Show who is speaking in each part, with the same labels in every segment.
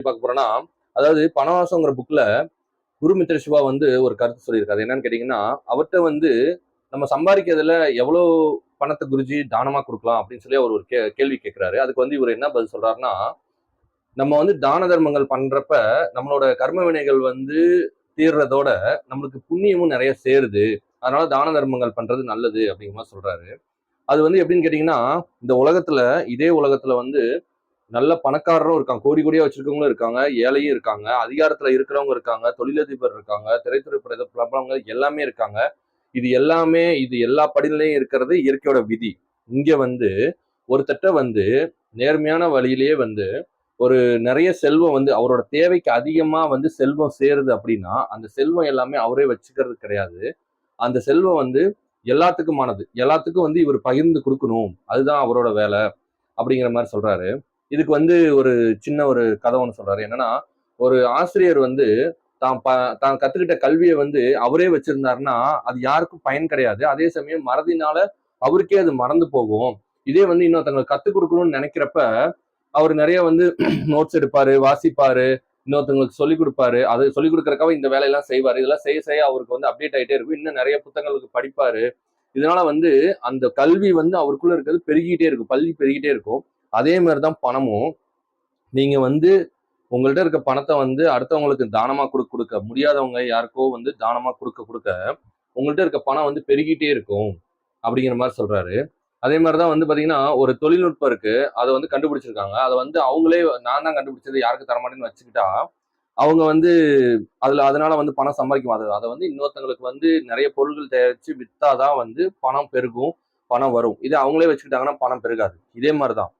Speaker 1: பார்க்க போறோம்னா, அதாவது பணவாசங்கிற புக்ல குரு மித்ர சிவா வந்து ஒரு கருத்து சொல்லியிருக்காரு. என்னன்னு கேட்டீங்கன்னா, அவர்ட்ட வந்து நம்ம சம்பாதிக்கிறதுல எவ்வளோ பணத்த குருஜி தானமா குடுக்கலாம் அப்படின்னு சொல்லி அவர் ஒரு கேள்வி கேட்கிறாரு. அதுக்கு வந்து இவர் என்ன பதில் சொல்றாருன்னா, நம்ம வந்து தான தர்மங்கள் பண்றப்ப நம்மளோட கர்ம வினைகள் வந்து தீர்றதோட நம்மளுக்கு புண்ணியமும் நிறைய சேருது. அதனால தான தர்மங்கள் பண்றது நல்லது அப்படிங்கிற மாரி சொல்றாரு. அது வந்து எப்படின்னு கேட்டீங்கன்னா, இந்த உலகத்துல இதே உலகத்துல வந்து நல்ல பணக்காரரும் இருக்காங்க. கோடி கோடியா வச்சிருக்கவங்களும் இருக்காங்க. ஏழையும் இருக்காங்க. அதிகாரத்துல இருக்கிறவங்க இருக்காங்க. தொழிலதிபர் இருக்காங்க. திரைத்துறை பிரபலங்கள் எல்லாமே இருக்காங்க. இது எல்லா படிநிலையும் இருக்கிறது இயற்கையோட விதி. இங்க வந்து ஒருத்தட்ட வந்து நேர்மையான வழியிலேயே வந்து ஒரு நிறைய செல்வம் வந்து அவரோட தேவைக்கு அதிகமா வந்து செல்வம் சேருது அப்படின்னா, அந்த செல்வம் எல்லாமே அவரே வச்சுக்கிறது கிடையாது. அந்த செல்வம் வந்து எல்லாத்துக்குமானது. எல்லாத்துக்கும் வந்து இவர் பகிர்ந்து குடுக்கணும். அதுதான் அவரோட வேலை அப்படிங்கிற மாரி சொல்றாரு. இதுக்கு வந்து ஒரு சின்ன ஒரு கதை ஒண்ணு சொல்றாரு. என்னன்னா, ஒரு ஆசிரியர் வந்து தான் ப தான் கத்துக்கிட்ட கல்விய வந்து அவரே வச்சிருந்தாருன்னா, அது யாருக்கும் பயன் கிடையாது. அதே சமயம் மறதினால அவருக்கே அது மறந்து போகும். இதே வந்து இன்னொருத்தவங்களுக்கு கத்துக் குடுக்கணும்னு நெனைக்கிறப்ப, அவரு நெறைய வந்து நோட்ஸ் எடுப்பாரு, வாசிப்பாரு, இன்னொருத்தவங்களுக்கு சொல்லிக் குடுப்பாரு. அது சொல்லிக் குடுக்கறதுக்காக இந்த வேலையெல்லாம் செய்வாரு. இதெல்லாம் செய்ய செய்ய அவருக்கு வந்து அப்டேட் ஆயிட்டே இருக்கும். இன்னும் நெறைய புத்தகங்களுக்கு படிப்பாரு. இதனால வந்து அந்த கல்வி வந்து அவருக்குள்ள இருக்கிறது பெருகிட்டே இருக்கும். பள்ளி பெருகிட்டே இருக்கும். அதே மாரி தான் பணமும். நீங்க வந்து உங்கள்ட்ட இருக்க பணத்த வந்து அடுத்தவங்களுக்கு தானமா குடுக்க முடியாதவங்க யாருக்கோ வந்து தானமா குடுக்க, உங்கள்ட்ட இருக்க பணம் வந்து பெருகிட்டே இருக்கும். அப்படிங்கிற மாரி சொல்றாரு. அதே மாரி தான் வந்து பார்த்தீங்கன்னா, ஒரு தொழில்நுட்பம் இருக்கு. அத வந்து கண்டுபிடிச்சிருக்காங்க. அத வந்து அவங்களே நான் தான் கண்டுபிடிச்சது யாருக்கும் தரமாட்டேன்னு வச்சுக்கிட்டா, அவங்க வந்து அதனால வந்து பணம் சம்பாதிக்க அத வந்து இன்னொருத்தங்களுக்கு வந்து நெறைய பொருட்கள் தயாரிச்சு வித்தா தான் வந்து பணம் பெருகும், பணம் வரும். இதே அவங்களே வச்சுக்கிட்டாங்கன்னா பணம் பெருகாது. இதே மாரி தான்.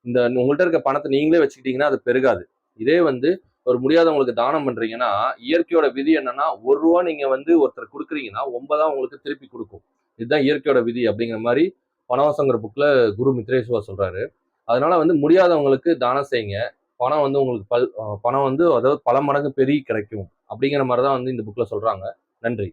Speaker 1: இந்த உங்கள்ட்ட இருக்க பணத்த நீங்களே வச்சுக்கிட்டீங்கன்னா அது பெருகாது. இதே வந்து ஒரு முடியாதவங்களுக்கு தானம் பண்றீங்கன்னா, இயற்கையோட விதி என்னன்னா, ரூ. 1 நீங்க வந்து ஒருத்தருக்கு குடுக்குறீங்கன்னா, 9 உங்களுக்கு திருப்பி குடுக்கும். இதுதான் இயற்கையோட விதி அப்படிங்கிற மாரி பணவசங்கிற புக்ல குரு மித்ரேஸ்வா சொல்றாரு. அதனால வந்து முடியாதவங்களுக்கு தானம் செய்யுங்க. பணம் வந்து உங்களுக்கு பணம் வந்து அதாவது பல மடங்கு பெருகி கிடைக்கும். அப்படிங்கிற மாரி தான் வந்து இந்த புக்ல சொல்றாங்க. நன்றி.